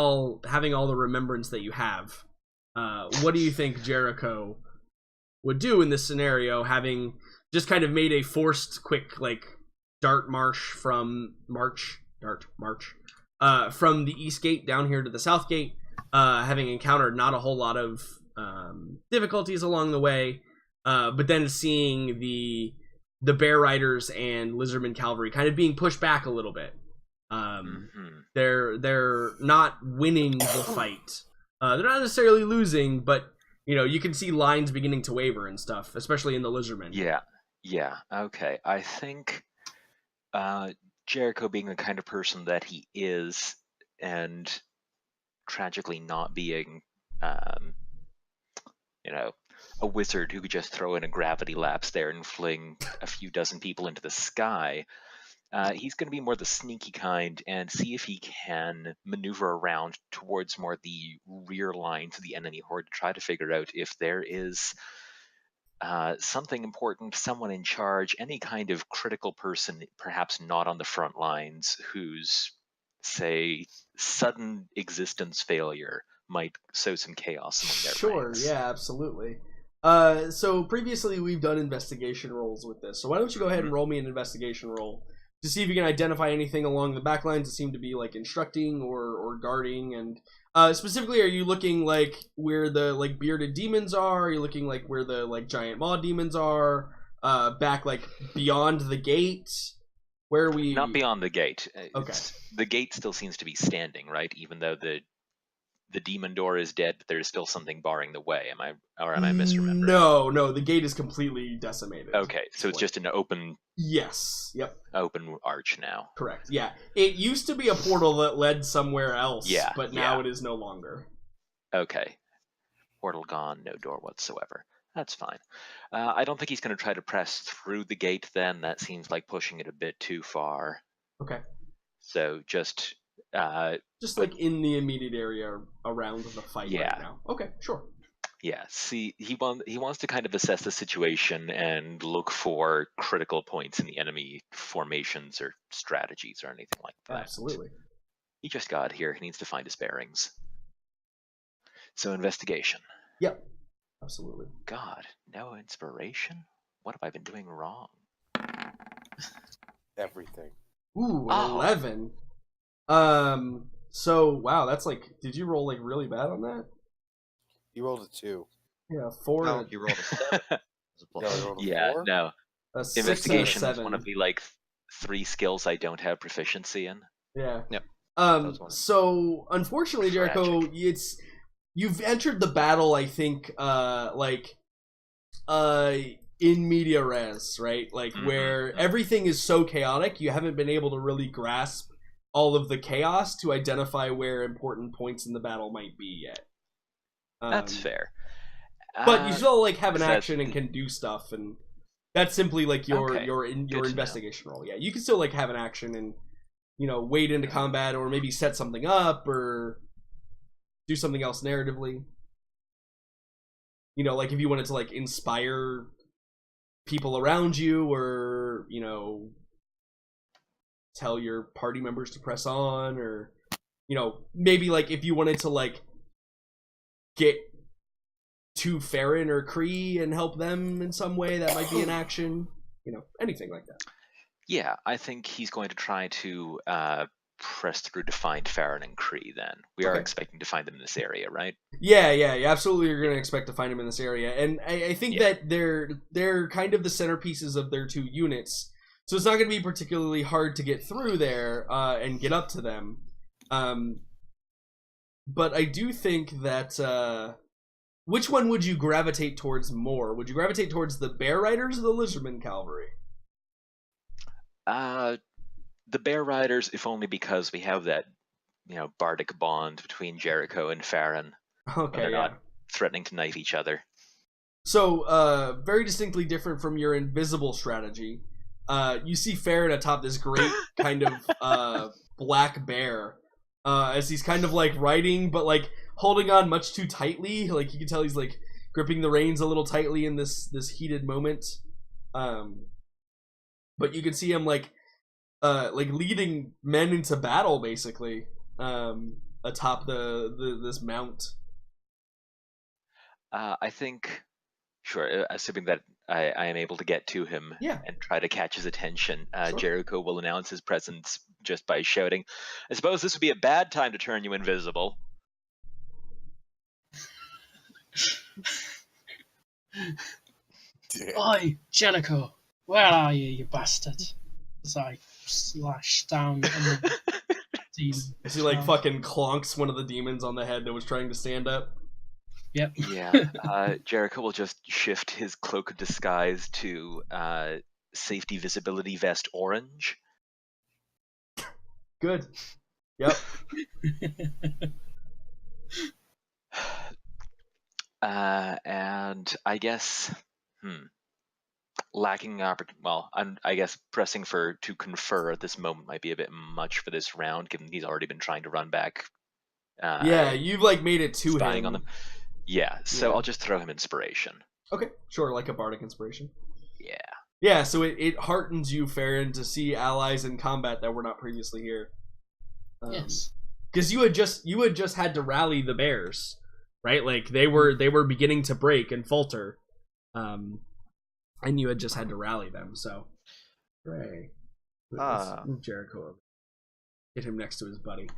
all the remembrance that you have, what do you think Jericho would do in this scenario, having just kind of made a forced quick like march from the east gate down here to the south gate, having encountered not a whole lot of difficulties along the way, but then seeing the bear riders and lizardman cavalry kind of being pushed back a little bit. They're not winning the fight. They're not necessarily losing, but you know, you can see lines beginning to waver and stuff, especially in the lizardmen. Yeah. Okay. I think Jericho, being the kind of person that he is, and tragically not being, a wizard who could just throw in a gravity lapse there and fling a few dozen people into the sky. He's going to be more the sneaky kind and see if he can maneuver around towards more the rear lines of the enemy horde to try to figure out if there is something important, someone in charge, any kind of critical person, perhaps not on the front lines, whose, say, sudden existence failure might sow some chaos among their ranks. Yeah, absolutely. So previously we've done investigation rolls with this, so why don't you go ahead and roll me an investigation roll to see if you can identify anything along the back lines that seem to be like instructing or guarding. And specifically, are you looking like where the like bearded demons are you looking like where the like giant maw demons are, back like beyond the gate? Where are we? Not beyond the gate. Okay. The gate still seems to be standing, right? Even though the demon door is dead, but there's still something barring the way. Am I misremembering? No, the gate is completely decimated. Okay, so it's just an open Yes. Yep. open arch now. Correct. Yeah. It used to be a portal that led somewhere else, Yeah, but now it is no longer. Okay. Portal gone, no door whatsoever. That's fine. I don't think he's going to try to press through the gate then. That seems like pushing it a bit too far. Okay. So just like in the immediate area around the fight Yeah. right now. Okay, sure. Yeah, see, he wants to kind of assess the situation and look for critical points in the enemy formations or strategies or anything like that. Absolutely. He just got here. He needs to find his bearings. So investigation. Yep. Absolutely. God, no inspiration? What have I been doing wrong? Everything. Ooh, Oh. 11. So wow, that's like, did you roll like really bad on that? You rolled a 2. Yeah, 4. No, you rolled a 7. It's a No, plus. you rolled a Yeah, 4? no. a 6 and a Investigation is 7. one of the like 3 skills I don't have proficiency in. Yeah. Yep. That's one. So unfortunately, Jericho, you've entered the battle. I think, in media res, right? Like where everything is so chaotic, you haven't been able to really grasp all of the chaos to identify where important points in the battle might be yet. That's fair. But you still like have an is that action and can do stuff, and that's simply like your Okay, your good to know. investigation roll. Yeah, you can still like have an action and wade into combat or maybe set something up or do something else narratively. Like if you wanted to like inspire people around you or tell your party members to press on, or maybe like if you wanted to like get to Farron or Kree and help them in some way, that might be an action. Anything like that. Yeah, I think he's going to try to press through to find Farron and Kree then. We are Okay. expecting to find them in this area, right? Yeah, absolutely. You're going to expect to find them in this area, and I think that they're kind of the centerpieces of their 2 units, so it's not going to be particularly hard to get through there and get up to them. But I do think that which one would you gravitate towards more? Would you gravitate towards the Bear Riders or the Lizardman Cavalry? The Bear Riders, if only because we have that, bardic bond between Jericho and Farron. Okay, They're not threatening to knife each other. So, very distinctly different from your invisible strategy. You see Farron atop this great kind of black bear, as he's kind of like riding, but like holding on much too tightly. Like you can tell he's like gripping the reins a little tightly in this heated moment. But you can see him like leading men into battle, basically, atop this mount. I think, sure, assuming that I am able to get to him and try to catch his attention, Sure. Jericho will announce his presence just by shouting, "I suppose this would be a bad time to turn you invisible." Oi, Jericho, where are you, you bastard? As I slash down on the demon. As he like fucking clonks one of the demons on the head that was trying to stand up. Yep. Yeah, Jericho will just shift his cloak of disguise to safety visibility vest orange. Good. Yep. And I guess, lacking I guess pressing to confer at this moment might be a bit much for this round, given he's already been trying to run back. You've like made it to spying him. on them. Yeah, so I'll just throw him inspiration. Okay, sure, like a bardic inspiration. Yeah. Yeah, so it heartens you, Farron, to see allies in combat that were not previously here. Yes. Because you had just had to rally the bears, right? Like they were beginning to break and falter, and you had just had to rally them. So, Ray, let's move Jericho over. Get him next to his buddy.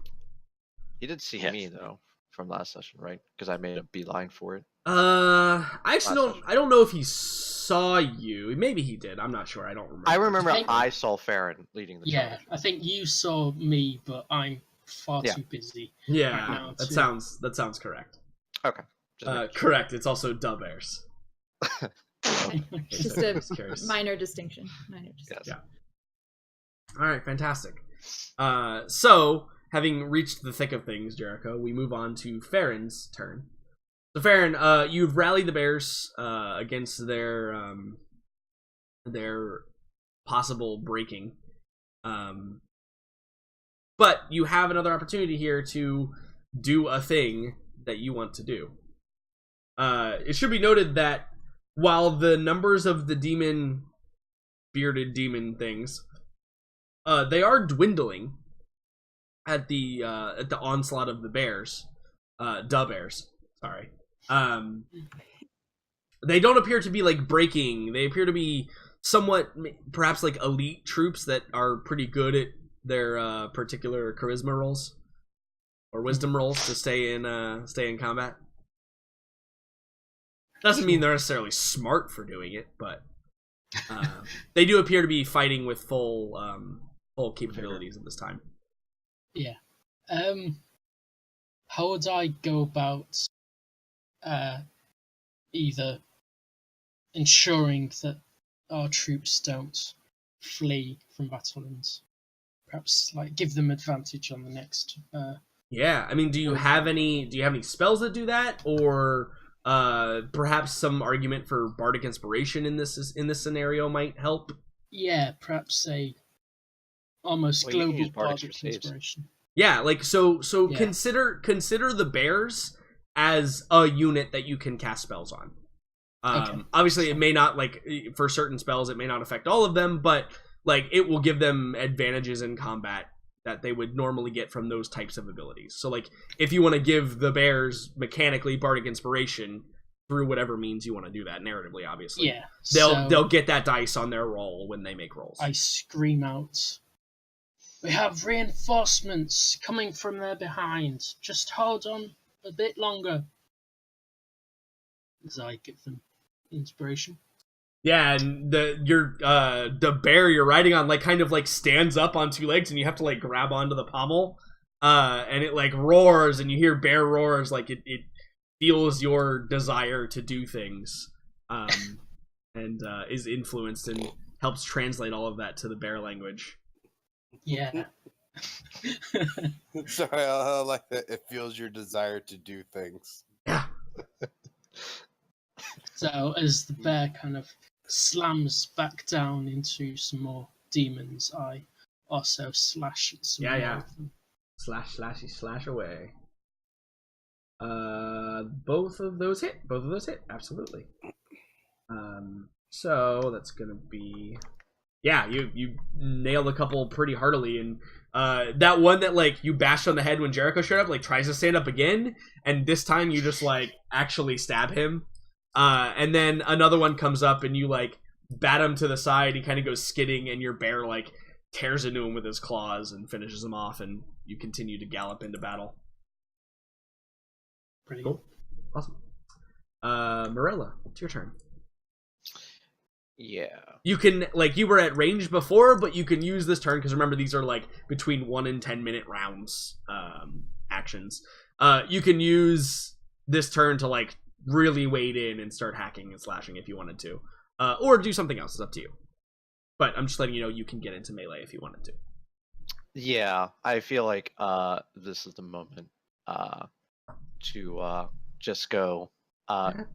He did see me though from last session, right? Because I made a beeline for it. I actually don't. I don't know if he saw you. Maybe he did. I'm not sure. I don't remember. I remember I think- I saw Farron leading the Yeah, charge. I think you saw me, but I'm far Yeah. too busy. Yeah, right now that to- sounds correct. Okay. Just making sure. Correct. It's also dub bears. Just Just a curious. minor distinction. Yes. Yeah. All right, fantastic. So, having reached the thick of things, Jericho, we move on to Farron's turn. So, Farron, you've rallied the bears against their possible breaking, but you have another opportunity here to do a thing that you want to do. It should be noted that while the numbers of the bearded demon things, they are dwindling at the onslaught of the bears, bears. Sorry. They don't appear to be like breaking. They appear to be somewhat, perhaps like elite troops that are pretty good at their particular charisma rolls or wisdom rolls to stay in combat. Doesn't mean they're necessarily smart for doing it, but they do appear to be fighting with full capabilities at this time. Yeah. How would I go about either ensuring that our troops don't flee from battle and perhaps like give them advantage on the next Yeah, I mean, do you have any spells that do that, or perhaps some argument for bardic inspiration in this scenario might help? Yeah, perhaps a almost Well, you can use global bardic bardic saves. inspiration. Yeah, like so Yeah. consider the bears as a unit that you can cast spells on. Okay. Obviously it may not, like, for certain spells it may not affect all of them, but like it will give them advantages in combat that they would normally get from those types of abilities. So like if you want to give the bears mechanically bardic inspiration through whatever means you want to do that narratively, obviously. Yeah. They'll get that dice on their roll when they make rolls. I scream out, "We have reinforcements coming from there behind. Just hold on a bit longer." As I give them inspiration. Yeah, and the bear you're riding on like kind of like stands up on two legs, and you have to like grab onto the pommel, and it like roars, and you hear bear roars, like it feels your desire to do things, and is influenced and helps translate all of that to the bear language. Yeah. Sorry, I like that. It feels your desire to do things. Yeah. So as the bear kind of slams back down into some more demons, I also slash at some more of them. Slash away. Both of those hit. Absolutely. So that's gonna be, yeah, you nailed a couple pretty heartily, and that one that like you bashed on the head when Jericho showed up like tries to stand up again, and this time you just like actually stab him. And then another one comes up and you like bat him to the side. He kind of goes skidding, and your bear like tears into him with his claws and finishes him off, and you continue to gallop into battle. Pretty Cool. Awesome. Morella, it's your turn. Yeah. You can, like, you were at range before, but you can use this turn, because remember, these are like between 1 and 10 minute rounds, actions. You can use this turn to like really wade in and start hacking and slashing if you wanted to, or do something else. It's up to you, but I'm just letting you know you can get into melee if you wanted to. Yeah, I feel like this is the moment to just go in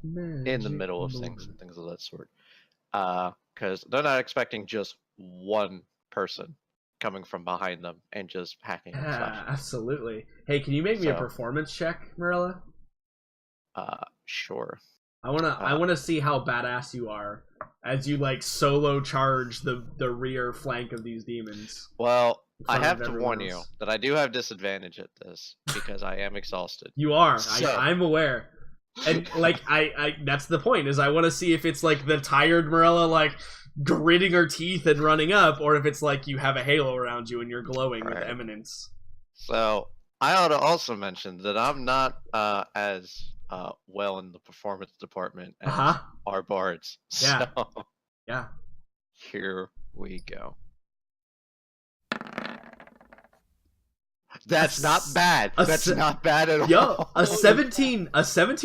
the middle of things and things of that sort. Because they're not expecting just one person coming from behind them and just hacking and slashing. Absolutely. Hey, can you make me a So- performance check, Morella? Sure. I wanna see how badass you are as you like solo charge the rear flank of these demons. Well, I front of have to everyone warn you else. that I do have disadvantage at this because I am exhausted. You are. So- I'm aware. And like I that's the point, is I want to see if it's like the tired Morella like gritting her teeth and running up, or if it's like you have a halo around you and you're glowing with Right. eminence. So I ought to also mention that I'm not as well in the performance department as our bards. Yeah. So Yeah. here we go. That's not bad. a That's se- not bad at all. Yo, a 17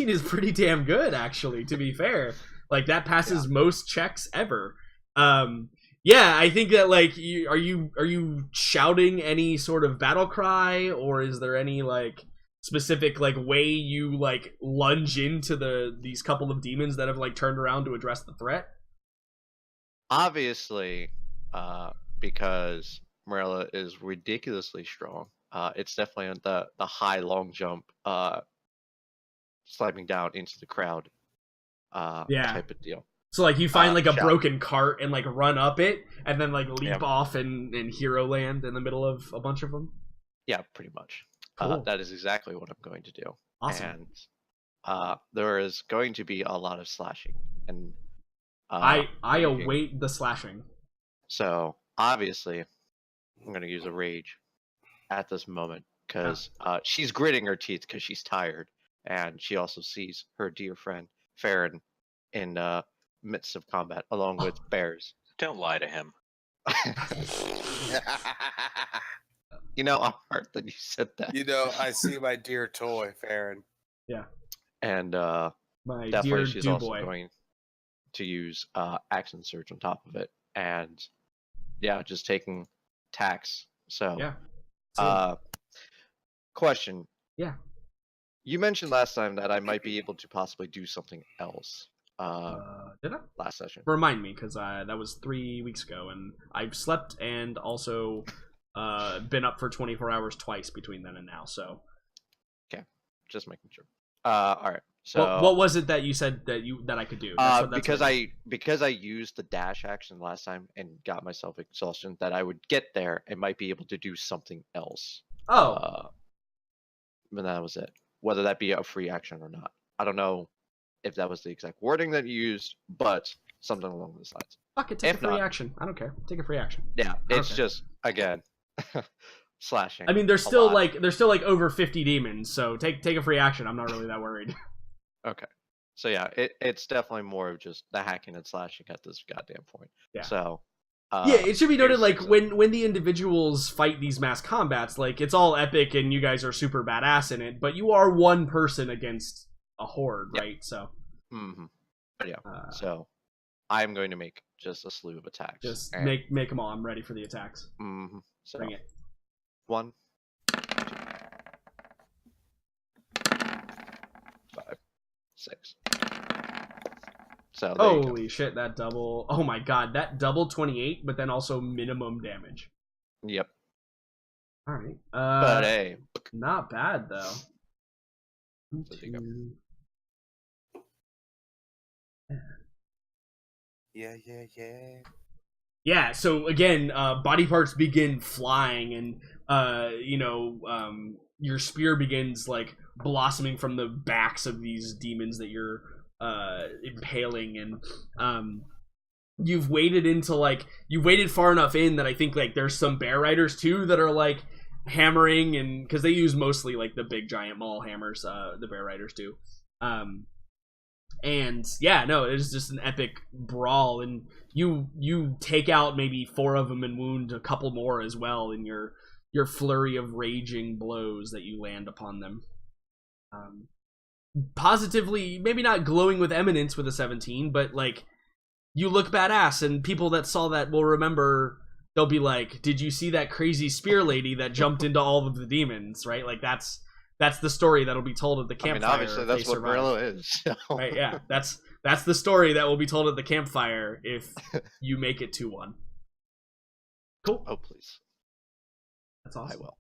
is pretty damn good, actually, to be fair. Like that passes most checks ever. Yeah, I think that like are you shouting any sort of battle cry, or is there any like specific like way you like lunge into these couple of demons that have like turned around to address the threat? Obviously, because Morella is ridiculously strong. It's definitely on the high long jump, slamming down into the crowd, type of deal. So like you find like a shout. broken cart and like run up it, and then like leap Yep. off and hero land in the middle of a bunch of them. Yeah, pretty much. Cool. That is exactly what I'm going to do. Awesome. And there is going to be a lot of slashing, and I making- await the slashing. So obviously, I'm gonna use a rage at this moment because she's gritting her teeth because she's tired, and she also sees her dear friend Farron in midst of combat along with bears. Don't lie to him. You know, I'm hurt that you said that. You know, I see my dear toy, Farron. Yeah. And My definitely dear she's do also boy. going to use action surge on top of it, and yeah, just taking tax. So Yeah. question. Yeah. You mentioned last time that I might be able to possibly do something else. Did I? Last session. Remind me, because that was 3 weeks ago, and I've slept and also been up for 24 hours twice between then and now. So, Just making sure. All right. So what was it that you said that I could do? Because I used the dash action last time and got myself exhaustion, that I would get there and might be able to do something else. Oh. But that was it. Whether that be a free action or not, I don't know if that was the exact wording that you used, but something along those lines. Fuck it, take If a free not- action. I don't care. Take a free action. Yeah, it's Okay. just again slashing. I mean, there's a still lot. over 50 demons, so take a free action. I'm not really that worried. Okay. So yeah, it's definitely more of just the hacking and slashing at this goddamn point. Yeah. So Yeah, it should be noted, here's like, something. when the individuals fight these mass combats, like, it's all epic and you guys are super badass in it, but you are one person against a horde, Yep. right? So, But yeah. So I'm going to make just a slew of attacks. just and, make them all. I'm ready for the attacks. So Bring it. 1, 2, 5, 6. So there you go. Holy shit, that double. Oh my god, that double 28, but then also minimum damage. Yep. Alright. But hey, Not bad, though. there you go. Yeah. Yeah, so again, body parts begin flying, and your spear begins like blossoming from the backs of these demons that you're impaling, and you've waited far enough in that I think like there's some bear riders too that are like hammering, and because they use mostly like the big giant maul hammers, the bear riders do. And yeah, no, it's just an epic brawl, and you take out maybe 4 of them and wound a couple more as well in your flurry of raging blows that you land upon them. Positively, maybe not glowing with eminence with a 17, but like you look badass, and people that saw that will remember. They'll be like, "Did you see that crazy spear lady that jumped into all of the demons?" Right? Like that's the story that'll be told at the I mean, campfire. obviously if that's they what survive. Brillo is. So. Right, yeah, that's the story that will be told at the campfire if you make it to one. Cool. Oh please, That's awesome. I will.